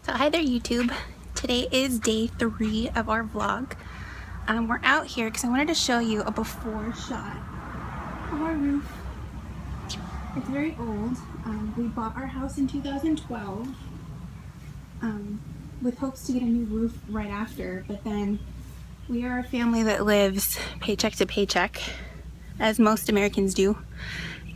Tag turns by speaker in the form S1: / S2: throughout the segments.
S1: So hi there YouTube. Today is day 3 of our vlog. We're out here because I wanted to show you a before shot of our roof. It's very old. We bought our house in 2012 with hopes to get a new roof right after, but then we are a family that lives paycheck to paycheck, as most Americans do.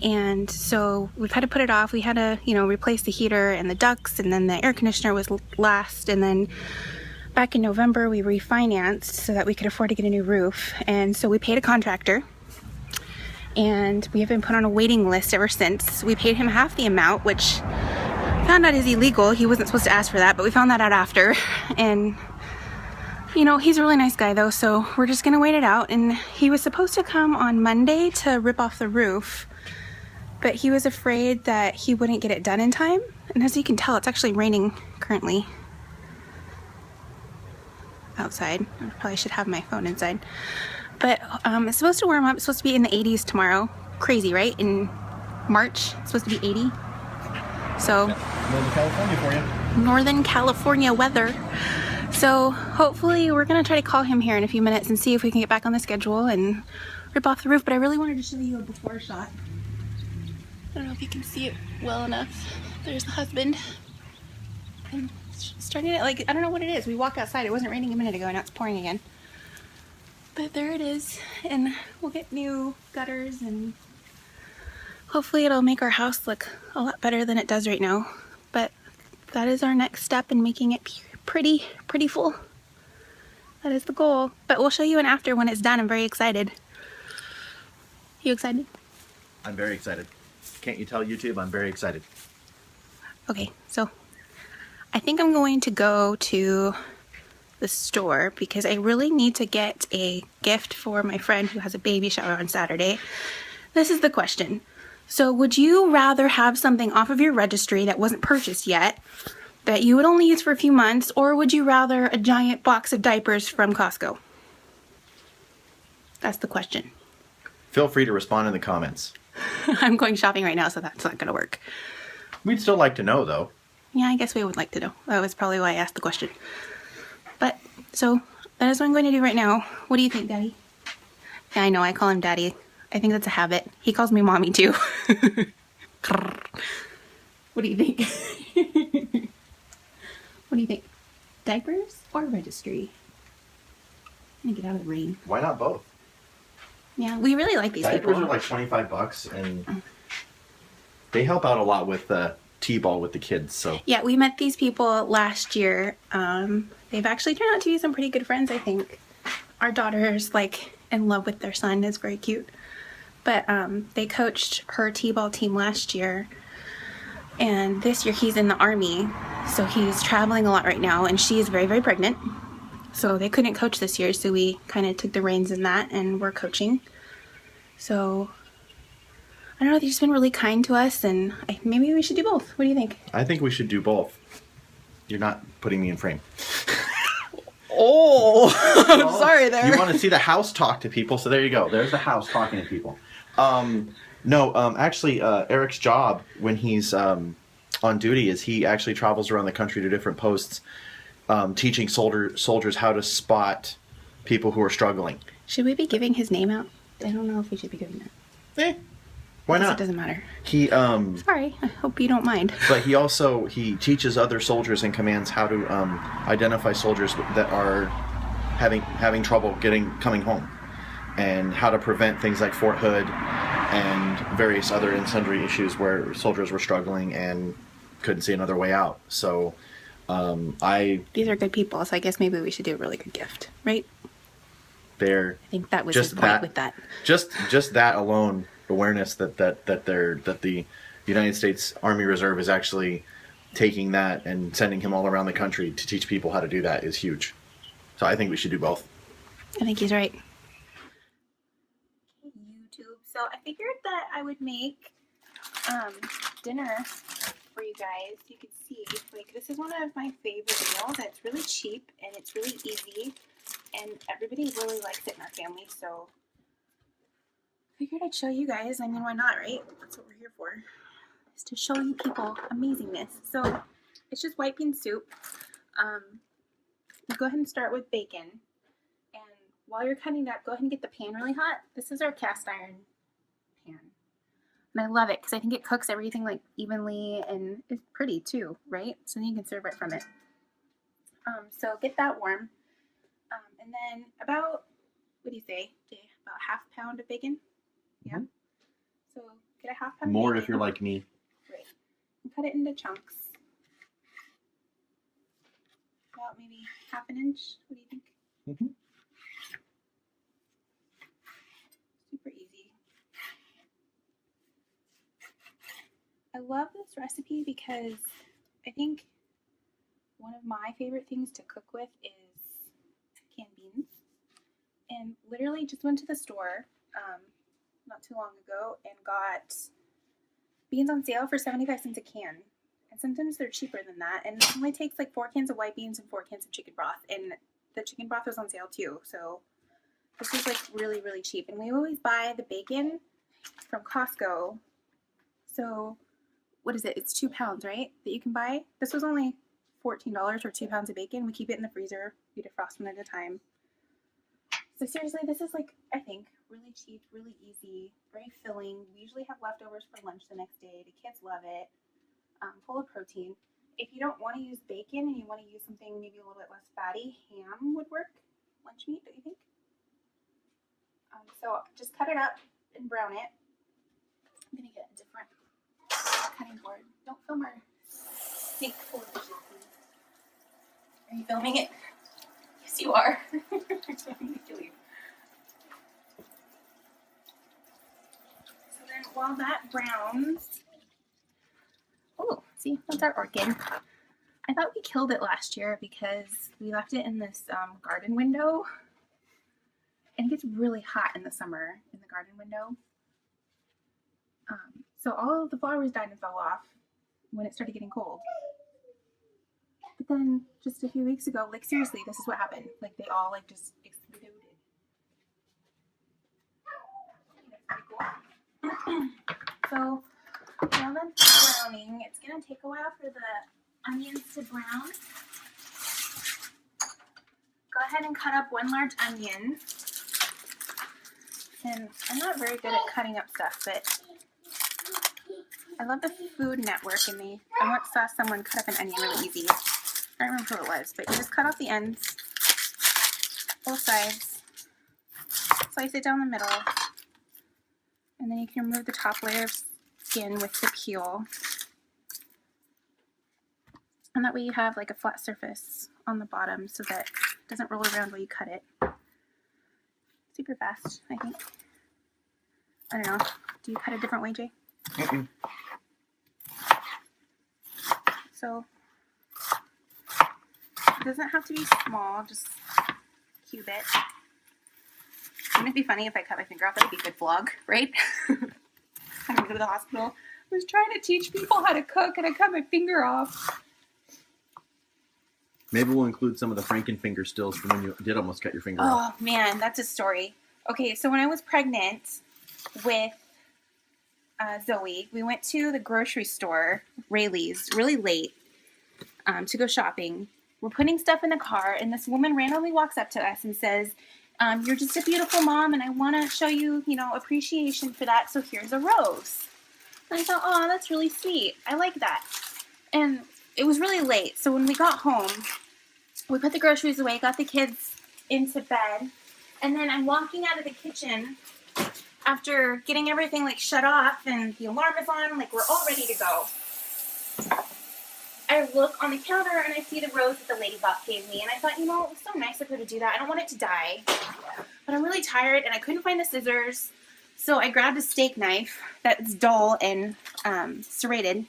S1: And so we've had to put it off. We had to, replace the heater and the ducts, and then the air conditioner was last. And then back in November, we refinanced so that we could afford to get a new roof. And so we paid a contractor, and we have been put on a waiting list ever since. We paid him half the amount, which found out is illegal. He wasn't supposed to ask for that, but we found that out after. And he's a really nice guy though, so we're just gonna wait it out. And he was supposed to come on Monday to rip off the roof, but he was afraid that he wouldn't get it done in time. And as you can tell, it's actually raining currently outside. I probably should have my phone inside. But it's supposed to warm up. It's supposed to be in the 80s tomorrow. Crazy, right? In March, it's supposed to be 80. So,
S2: Northern California for you.
S1: Northern California weather. So hopefully we're gonna try to call him here in a few minutes and see if we can get back on the schedule and rip off the roof. But I really wanted to show you a before shot. I don't know if you can see it well enough. There's the husband. And it's starting to, I don't know what it is. We walk outside. It wasn't raining a minute ago, and now it's pouring again. But there it is. And we'll get new gutters, and hopefully it'll make our house look a lot better than it does right now. But that is our next step in making it pretty full. That is the goal. But we'll show you an after when it's done. I'm very excited. You excited?
S2: I'm very excited. Can't you tell, YouTube? I'm very excited.
S1: Okay, so I think I'm going to go to the store because I really need to get a gift for my friend who has a baby shower on Saturday. This is the question. So would you rather have something off of your registry that wasn't purchased yet, that you would only use for a few months, or would you rather a giant box of diapers from Costco? That's the question.
S2: Feel free to respond in the comments.
S1: I'm going shopping right now, so that's not going to work.
S2: We'd still like to know, though.
S1: Yeah, I guess we would like to know. That was probably why I asked the question. But, so, that is what I'm going to do right now. What do you think, Daddy? Yeah, I know, I call him Daddy. I think that's a habit. He calls me Mommy, too. What do you think? What do you think? Diapers or registry? I'm gonna get out of the rain.
S2: Why not both?
S1: Yeah, we really like these
S2: Diapers
S1: people.
S2: are like $25, and they help out a lot with T-ball with the kids. So
S1: yeah, we met these people last year. They've actually turned out to be some pretty good friends, I think. Our daughter's in love with their son. It's very cute. But they coached her T-ball team last year, and this year he's in the Army, so he's traveling a lot right now, and she is very pregnant. So they couldn't coach this year, so we kind of took the reins in that, and we're coaching. So I don't know, they've just been really kind to us, and maybe we should do both. What do you think?
S2: I think we should do both. You're not putting me in frame.
S1: Oh, I'm sorry there.
S2: You want to see the house talk to people, so there you go. There's the house talking to people. Actually, Eric's job when he's on duty is he actually travels around the country to different posts, teaching soldiers how to spot people who are struggling.
S1: Should we be giving his name out? I don't know if we should be doing that.
S2: Why not?
S1: It doesn't matter.
S2: He
S1: Sorry, I hope you don't mind.
S2: But he teaches other soldiers in commands how to identify soldiers that are having trouble coming home, and how to prevent things like Fort Hood and various other and sundry issues where soldiers were struggling and couldn't see another way out. So these are good people, so I guess maybe we should do a really good gift, right? I think that was his point with that. Just that alone, awareness that the United States Army Reserve is actually taking that and sending him all around the country to teach people how to do that is huge. So I think we should do both.
S1: I think he's right. YouTube. So I figured that I would make dinner for you guys. You can see, this is one of my favorite meals. It's really cheap and it's really easy, and everybody really likes it in our family. So I figured I'd show you guys. I mean, why not, right? That's what we're here for, is to show you people amazingness. So it's just white bean soup. go ahead and start with bacon. And while you're cutting it up, go ahead and get the pan really hot. This is our cast iron pan. And I love it because I think it cooks everything like evenly and it's pretty too, right? So then you can serve right from it. So get that warm. And then about, what do you say? About half pound of bacon? Yeah. Mm-hmm. So get a half pound
S2: more
S1: of bacon.
S2: If you're like me.
S1: Right. And cut it into chunks. About maybe half an inch. What do you think?
S2: Mm-hmm.
S1: Super easy. I love this recipe because I think one of my favorite things to cook with is canned beans. And literally just went to the store not too long ago and got beans on sale for 75 cents a can. And sometimes they're cheaper than that. And it only takes like 4 cans of white beans and 4 cans of chicken broth. And the chicken broth was on sale too. So this is like really, really cheap. And we always buy the bacon from Costco. So what is it? It's 2 pounds, right? That you can buy. This was only $14 for 2 pounds of bacon. We keep it in the freezer. We defrost one at a time. So seriously, this is like, I think, really cheap, really easy, very filling. We usually have leftovers for lunch the next day. The kids love it. Full of protein. If you don't want to use bacon and you want to use something maybe a little bit less fatty, ham would work. Lunch meat, don't you think? So just cut it up and brown it. I'm going to get a different cutting board. Don't film our sink full of dishes, please. Are you filming it? Yes, you are. I'm going to kill you. So then while that browns, oh, see, that's our orchid. I thought we killed it last year because we left it in this garden window. And it gets really hot in the summer in the garden window. So all of the flowers died and fell off when it started getting cold. But then just a few weeks ago, like seriously, this is what happened. Like they all like just exploded. That's pretty cool. So while that's browning, it's gonna take a while for the onions to brown. Go ahead and cut up 1 large onion. And I'm not very good at cutting up stuff, but I love the Food Network, and I once saw someone cut up an onion really easy. I don't remember who it was, but you just cut off the ends, both sides, slice it down the middle, and then you can remove the top layer of skin with the peel. And that way you have like a flat surface on the bottom so that it doesn't roll around while you cut it. Super fast, I think. I don't know. Do you cut a different way, Jay?
S2: Mm-mm.
S1: So it doesn't have to be small, just cube it. Wouldn't it be funny if I cut my finger off? That'd be a good vlog, right? I'm gonna go to the hospital. I was trying to teach people how to cook and I cut my finger off.
S2: Maybe we'll include some of the Frankenfinger stills from when you did almost cut your finger off.
S1: Oh man, that's a story. Okay, so when I was pregnant with Zoe, we went to the grocery store, Rayleigh's, really late to go shopping. We're putting stuff in the car, and this woman randomly walks up to us and says, "You're just a beautiful mom, and I want to show you, appreciation for that. So here's a rose." And I thought, "Oh, that's really sweet. I like that." And it was really late, so when we got home, we put the groceries away, got the kids into bed, and then I'm walking out of the kitchen after getting everything like shut off and the alarm is on, like we're all ready to go. I look on the counter and I see the rose that the lady gave me, and I thought, it was so nice of her to do that. I don't want it to die, but I'm really tired and I couldn't find the scissors, so I grabbed a steak knife that's dull and serrated,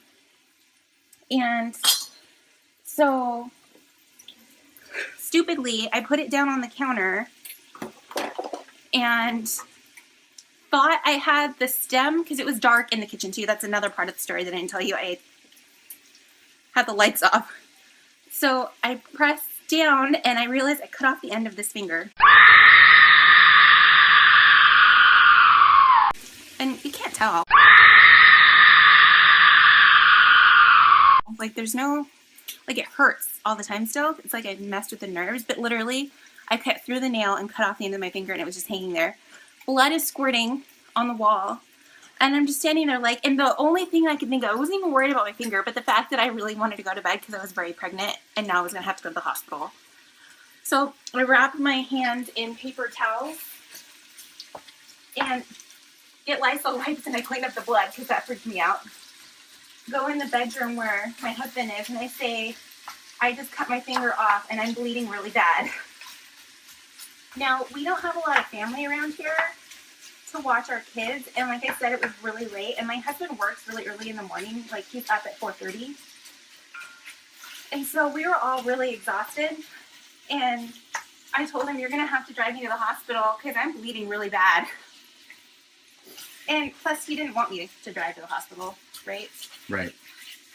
S1: and so stupidly I put it down on the counter and thought I had the stem, because it was dark in the kitchen too. That's another part of the story that I didn't tell you. I had the lights off. So I pressed down and I realized I cut off the end of this finger. And you can't tell. Like there's no like it hurts all the time still. It's like I messed with the nerves, but literally I cut through the nail and cut off the end of my finger and it was just hanging there. Blood is squirting on the wall. And I'm just standing there like, and the only thing I could think of, I wasn't even worried about my finger, but the fact that I really wanted to go to bed because I was very pregnant and now I was going to have to go to the hospital. So I wrapped my hand in paper towels and get Lysol wipes and I clean up the blood because that freaked me out. Go in the bedroom where my husband is and I say, I just cut my finger off and I'm bleeding really bad. Now, we don't have a lot of family around here to watch our kids, and like I said, it was really late, and my husband works really early in the morning, like he's up at 4:30, and so we were all really exhausted, and I told him, you're gonna have to drive me to the hospital because I'm bleeding really bad. And plus he didn't want me to drive to the hospital, right?
S2: Right.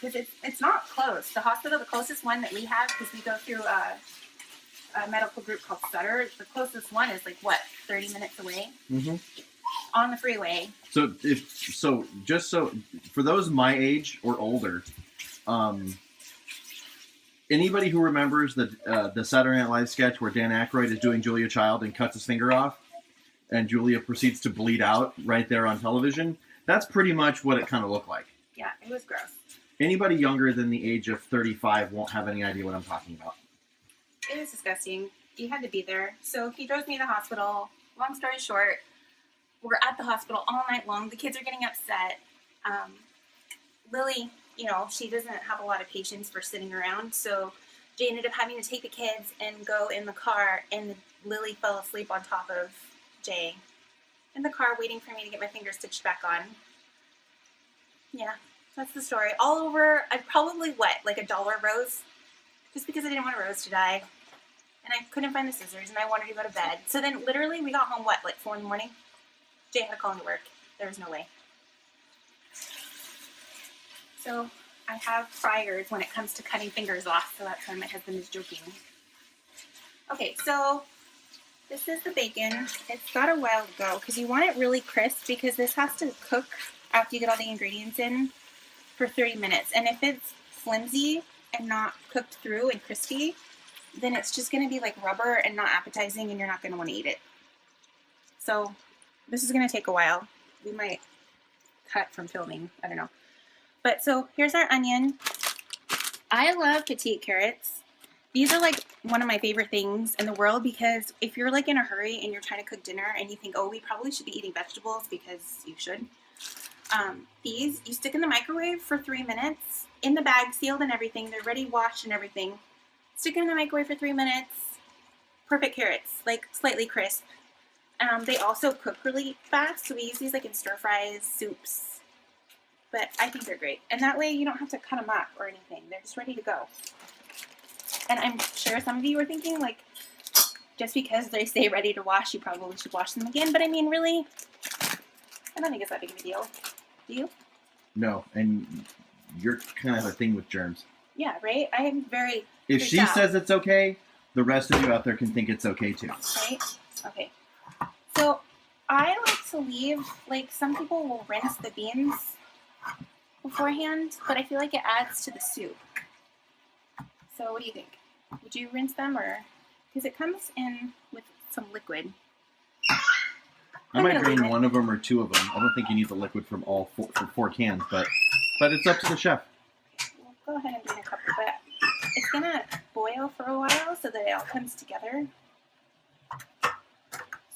S1: Because it's not close. The hospital, the closest one that we have, because we go through a medical group called Sutter, the closest one is like, what, 30 minutes away?
S2: Mm-hmm.
S1: On the freeway.
S2: So just for those my age or older, anybody who remembers the Saturday Night Live sketch where Dan Aykroyd is doing Julia Child and cuts his finger off, and Julia proceeds to bleed out right there on television, that's pretty much what it kind of looked like.
S1: Yeah, it was gross.
S2: Anybody younger than the age of 35 won't have any idea what I'm talking about.
S1: It was disgusting. You had to be there. So he drove me to the hospital. Long story short, we're at the hospital all night long. The kids are getting upset. Lily, she doesn't have a lot of patience for sitting around. So Jay ended up having to take the kids and go in the car. And Lily fell asleep on top of Jay in the car waiting for me to get my finger stitched back on. Yeah, that's the story. All over, I probably, like $1 rose? Just because I didn't want Rose to die. And I couldn't find the scissors, and I wanted to go to bed. So then, literally, we got home, like 4 in the morning? Jay had to call me to work. There was no way. So, I have friars when it comes to cutting fingers off, so that's why my husband is joking. Okay, so this is the bacon. It's got a while to go, because you want it really crisp, because this has to cook after you get all the ingredients in for 30 minutes. And if it's flimsy and not cooked through and crispy, then it's just going to be like rubber and not appetizing, and you're not going to want to eat it. So this is going to take a while. We might cut from filming. I don't know. But so here's our onion. I love petite carrots. These are like one of my favorite things in the world, because if you're like in a hurry and you're trying to cook dinner and you think, oh, we probably should be eating vegetables, because you should. These you stick in the microwave for 3 minutes, in the bag, sealed and everything. They're ready, washed and everything. Stick it in the microwave for 3 minutes. Perfect carrots, like slightly crisp. They also cook really fast, so we use these like in stir fries, soups. But I think they're great. And that way you don't have to cut them up or anything. They're just ready to go. And I'm sure some of you are thinking, like, just because they say ready to wash, you probably should wash them again. But I mean, really, I don't think it's that big of a deal. Do you?
S2: No, and you're kind of a thing with germs.
S1: Yeah, right? I am very...
S2: If she says it's okay, the rest of you out there can think it's okay too.
S1: Right? Okay. So I like to leave, like, some people will rinse the beans beforehand, but I feel like it adds to the soup. So what do you think? Would you rinse them, or... Because it comes in with some liquid.
S2: I might drain one of them or 2 of them. I don't think you need the liquid from all 4 cans, but it's up to the chef.
S1: We'll go ahead and drain a couple, but it's going to boil for a while so that it all comes together.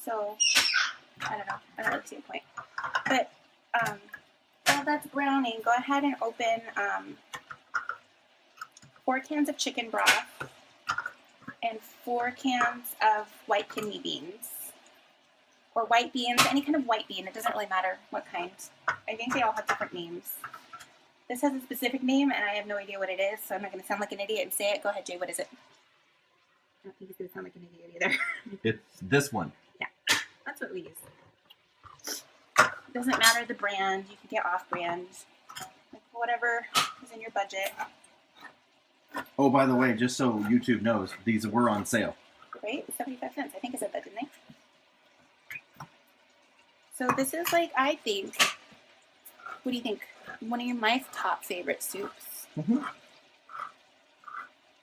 S1: So, I don't know. I don't really see a point. But, while that's browning, go ahead and open 4 cans of chicken broth and 4 cans of white kidney beans. Or white beans, any kind of white bean. It doesn't really matter what kind. I think they all have different names. This has a specific name, and I have no idea what it is, so I'm not going to sound like an idiot and say it. Go ahead, Jay. What is it? I don't think it's going to sound like an idiot either.
S2: It's this one.
S1: Yeah, that's what we use. It doesn't matter the brand. You can get off-brand. Like whatever is in your budget.
S2: Oh, by the way, just so YouTube knows, these were on sale.
S1: Right? 75 cents. I think I said that, didn't I? So this is like, I think, what do you think? One of my top favorite soups.
S2: Mm-hmm.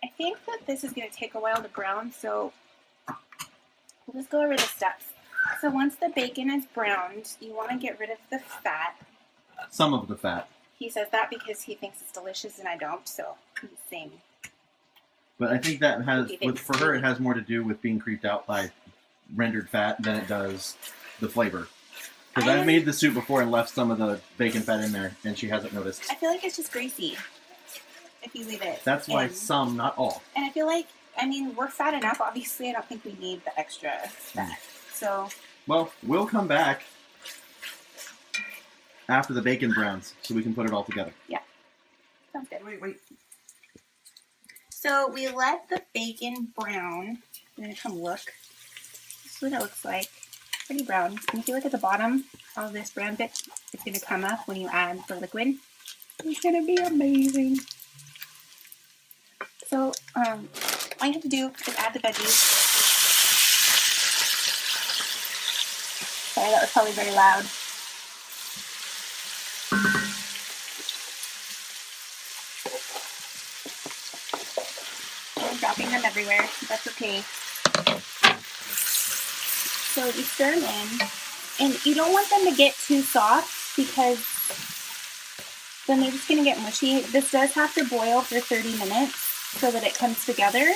S1: I think that this is going to take a while to brown, so we'll just go over the steps. So once the bacon is browned, you want to get rid of the fat.
S2: Some of the fat.
S1: He says that because he thinks it's delicious and I don't, so he's saying.
S2: But I think that for her, it has more to do with being creeped out by rendered fat than it does the flavor. Because I've made the soup before and left some of the bacon fat in there, and she hasn't noticed.
S1: I feel like it's just greasy if you leave it.
S2: That's why some, not all.
S1: And I feel like, we're fat enough. Obviously, I don't think we need the extra fat. So.
S2: Well, we'll come back after the bacon browns, so we can put it all together.
S1: Yeah. Sounds good.
S2: Wait.
S1: So we let the bacon brown. I'm going to come look. This is what it looks like. Pretty brown. And if you look at the bottom, all this brown bit is going to come up when you add the liquid. It's going to be amazing. So all you have to do is add the veggies. Sorry, that was probably very loud. I'm dropping them everywhere. That's okay. So you stir them in, and you don't want them to get too soft because then they're just going to get mushy. This does have to boil for 30 minutes so that it comes together.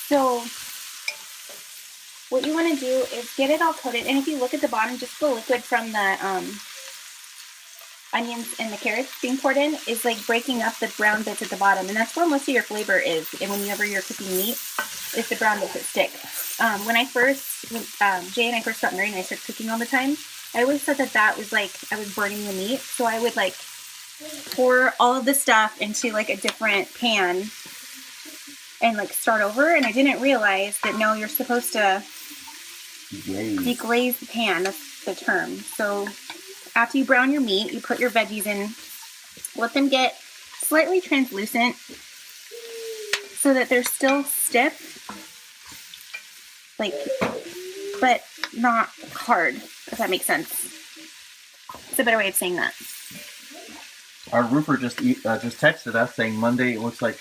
S1: So what you want to do is get it all coated, and if you look at the bottom, just the liquid from the onions and the carrots being poured in is like breaking up the brown bits at the bottom, and that's where most of your flavor is. And whenever you're cooking meat, it's the brown bits that stick. When Jay and I first got married and I started cooking all the time, I always thought that was like I was burning the meat. So I would like pour all of the stuff into like a different pan and like start over. And I didn't realize that no, you're supposed to deglaze the pan. That's the term. So after you brown your meat, you put your veggies in, let them get slightly translucent so that they're still stiff, but not hard, if that makes sense. It's a better way of saying that.
S2: Our roofer just texted us saying Monday, it looks like,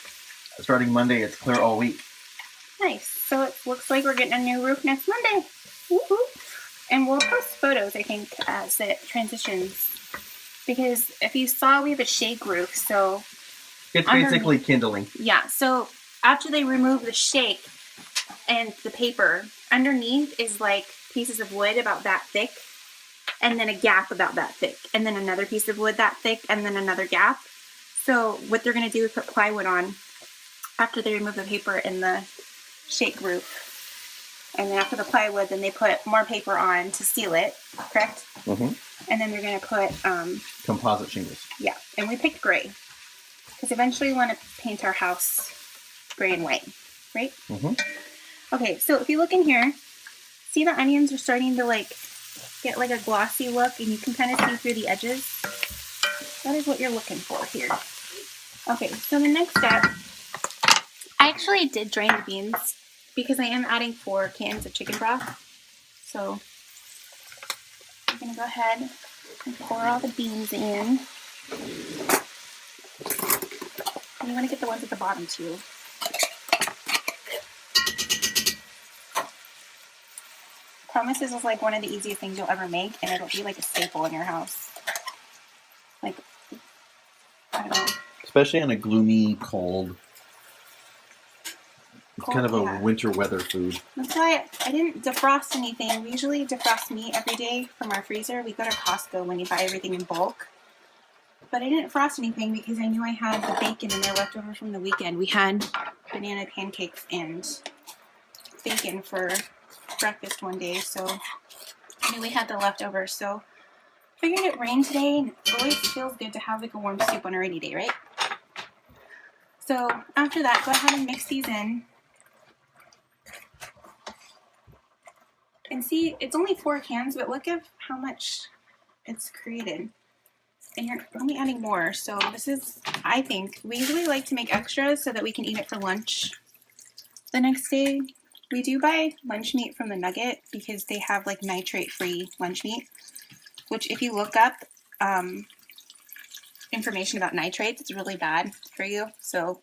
S2: starting Monday, it's clear all week.
S1: Nice. So it looks like we're getting a new roof next Monday. Woo-hoo. And we'll post photos, I think, as it transitions. Because if you saw, we have a shake roof, so...
S2: It's basically kindling.
S1: Yeah, so after they remove the shake and the paper, underneath is like pieces of wood about that thick, and then a gap about that thick, and then another piece of wood that thick, and then another gap. So what they're going to do is put plywood on after they remove the paper in the shake roof. And then after the plywood, then they put more paper on to seal it, correct?
S2: Mm-hmm.
S1: And then they're going to put...
S2: composite shingles.
S1: Yeah, and we picked gray. Because eventually we want to paint our house gray and white, right?
S2: Mm-hmm.
S1: Okay, so if you look in here, see the onions are starting to like get like a glossy look, and you can kind of see through the edges. That is what you're looking for here. Okay, so the next step, I actually did drain the beans because I am adding 4 cans of chicken broth. So I'm going to go ahead and pour all the beans in. And you want to get the ones at the bottom too. I promise this is like one of the easiest things you'll ever make, and it'll be like a staple in your house. Like, I don't know.
S2: Especially on a gloomy, cold... It's kind of a winter weather food.
S1: That's why I didn't defrost anything. We usually defrost meat every day from our freezer. We go to Costco when you buy everything in bulk. But I didn't frost anything because I knew I had the bacon in there left over from the weekend. We had banana pancakes and bacon for breakfast one day, so I knew we had the leftovers. So I figured it rained today, and it always feels good to have like a warm soup on a rainy day, right? So after that, go ahead and mix these in. And see, it's only 4 cans, but look at how much it's created. And you're only adding more. So this is, I think, we usually like to make extras so that we can eat it for lunch the next day. We do buy lunch meat from the Nugget because they have like nitrate-free lunch meat, which if you look up information about nitrates, it's really bad for you. So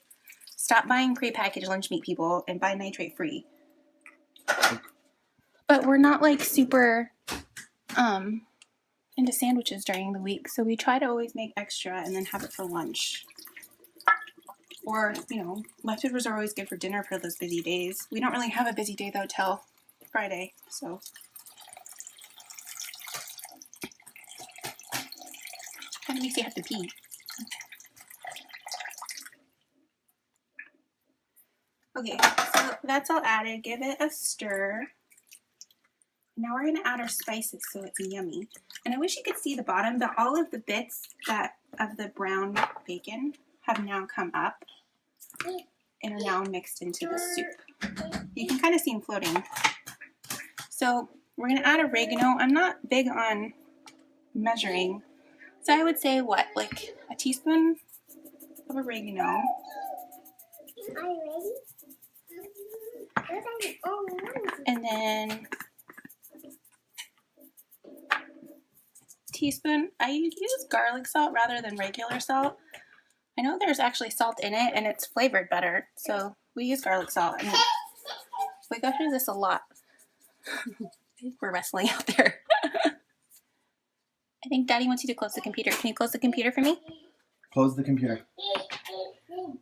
S1: stop buying prepackaged lunch meat, people, and buy nitrate free. But we're not like super into sandwiches during the week, so we try to always make extra and then have it for lunch. Or, you know, leftovers are always good for dinner for those busy days. We don't really have a busy day though till Friday, so. Kind of makes you have to pee. Okay, so that's all added. Give it a stir. Now we're going to add our spices so it's yummy. And I wish you could see the bottom, but all of the bits of the brown bacon have now come up and are now mixed into the soup. You can kind of see them floating. So we're going to add oregano. I'm not big on measuring, so I would say what, like a teaspoon of oregano. And then teaspoon, I use garlic salt rather than regular salt. I know there's actually salt in it and it's flavored better, so we use garlic salt. And we go through this a lot. We're wrestling out there. I think Daddy wants you to close the computer. Can you close the computer for me?
S2: Close the computer.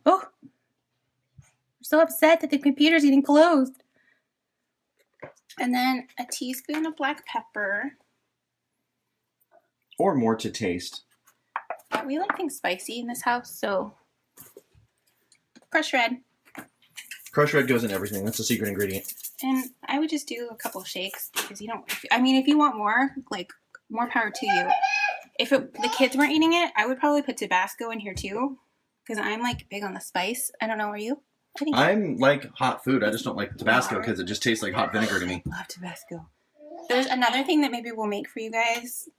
S1: Oh, we're so upset that the computer's getting closed. And then a teaspoon of black pepper.
S2: Or more to taste.
S1: Yeah, we like things spicy in this house, so crushed red.
S2: Crushed red goes in everything. That's the secret ingredient.
S1: And I would just do a couple shakes because you don't. I mean, if you want more, like more power to you. If the kids weren't eating it, I would probably put Tabasco in here too, because I'm like big on the spice. I don't know, are you?
S2: I'm like hot food. I just don't like Tabasco because it just tastes like hot vinegar to me.
S1: I love Tabasco. There's another thing that maybe we'll make for you guys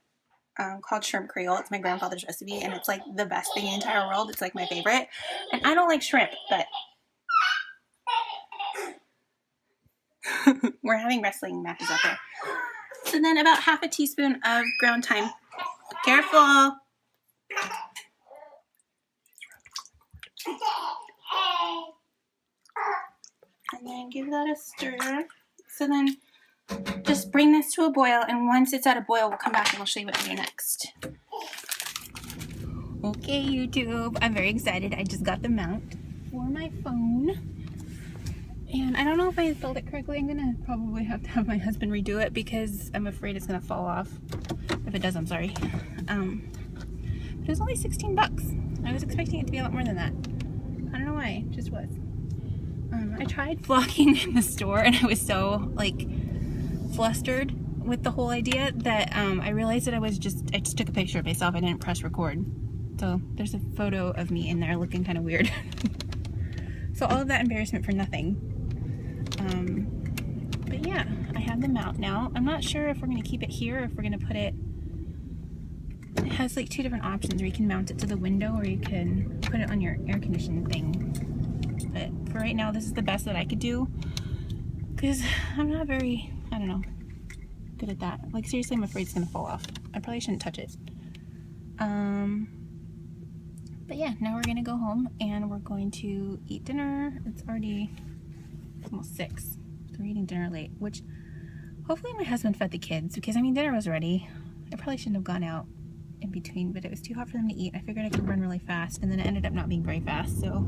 S1: called shrimp creole. It's my grandfather's recipe, and it's like the best thing in the entire world. It's like my favorite. And I don't like shrimp, but we're having wrestling matches out there. So then about half a teaspoon of ground thyme. Careful. And then give that a stir. So then just bring this to a boil, and once it's at a boil, we'll come back and we'll show you what to do next. Okay, YouTube, I'm very excited. I just got the mount for my phone. And I don't know if I installed it correctly. I'm gonna probably have to have my husband redo it because I'm afraid it's gonna fall off. If it does, I'm sorry. But it was only 16 bucks. I was expecting it to be a lot more than that. I don't know why, it just was. I tried vlogging in the store and I was so like flustered with the whole idea that I realized that I just took a picture of myself. I didn't press record. So there's a photo of me in there looking kind of weird. So all of that embarrassment for nothing. But yeah, I have them out now. I'm not sure if we're going to keep it here or if we're going to put it. It has like two different options where you can mount it to the window or you can put it on your air conditioning thing. But for right now, this is the best that I could do because I'm not very, I don't know, good at that. Like seriously, I'm afraid it's going to fall off. I probably shouldn't touch it. But yeah, now we're going to go home and we're going to eat dinner. It's almost 6. So we're eating dinner late, which hopefully my husband fed the kids because I mean, dinner was ready. I probably shouldn't have gone out in between, but it was too hot for them to eat. I figured I could run really fast and then it ended up not being very fast. So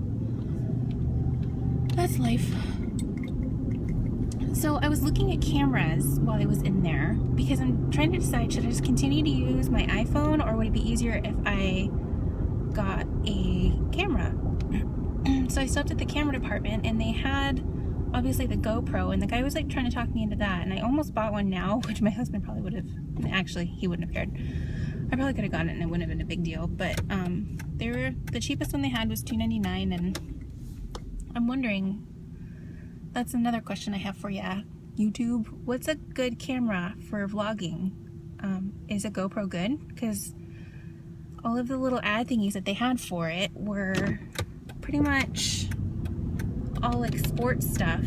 S1: that's life. So I was looking at cameras while I was in there because I'm trying to decide, should I just continue to use my iPhone or would it be easier if I got a camera? So I stopped at the camera department and they had obviously the GoPro and the guy was like trying to talk me into that and I almost bought one now, which my husband probably would have, actually he wouldn't have cared. I probably could have gotten it and it wouldn't have been a big deal, but the cheapest one they had was $2.99 and I'm wondering, that's another question I have for you, YouTube. What's a good camera for vlogging? Is a GoPro good? Because all of the little ad thingies that they had for it were pretty much all like sports stuff.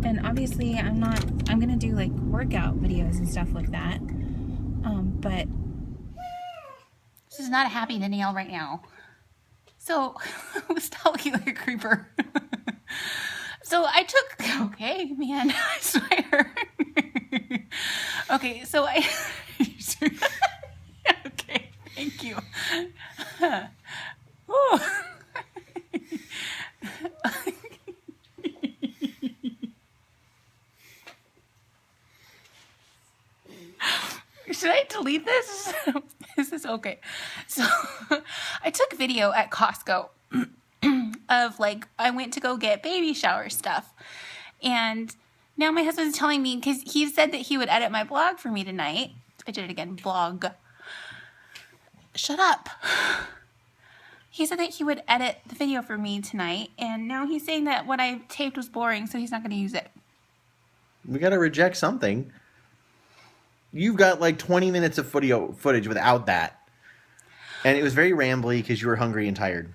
S1: And obviously I'm gonna do like workout videos and stuff like that. But this is not a happy Danielle right now. So, stop looking like a creeper. So I took, okay, man, I swear. Okay, so I, okay, thank you. Ooh. Should I delete this? Is this okay? So I took video at Costco of like, I went to go get baby shower stuff. And now my husband's telling me, because he said that he would edit my blog for me tonight. I did it again, blog. Shut up. He said that he would edit the video for me tonight. And now he's saying that what I taped was boring, so he's not going to use it.
S2: We got to reject something. You've got like 20 minutes of footage without that. And it was very rambly because you were hungry and tired.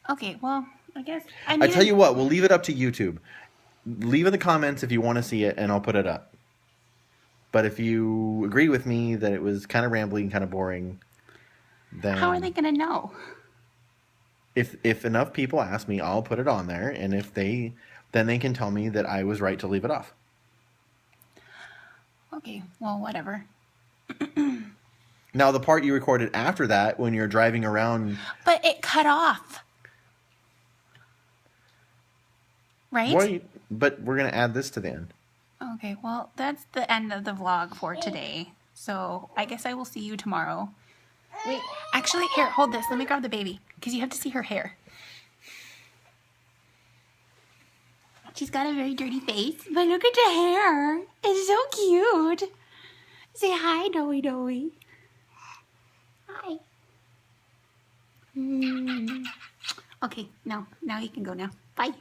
S1: Okay, well, I guess
S2: I tell you what, we'll leave it up to YouTube. Leave in the comments if you want to see it, and I'll put it up. But if you agree with me that it was kind of rambly and kind of boring, then...
S1: How are they going to know?
S2: If enough people ask me, I'll put it on there. And if then they can tell me that I was right to leave it off.
S1: Okay, well, whatever.
S2: Now, the part you recorded after that, when you're driving around...
S1: But it cut off. Right?
S2: But we're going to add this to the end.
S1: Okay, well, that's the end of the vlog for today. So, I guess I will see you tomorrow. Wait, actually, here, hold this. Let me grab the baby, because you have to see her hair. She's got a very dirty face, but look at the hair. It's so cute. Say hi, Doey Doey. Hi. Okay, now you can go now. Bye.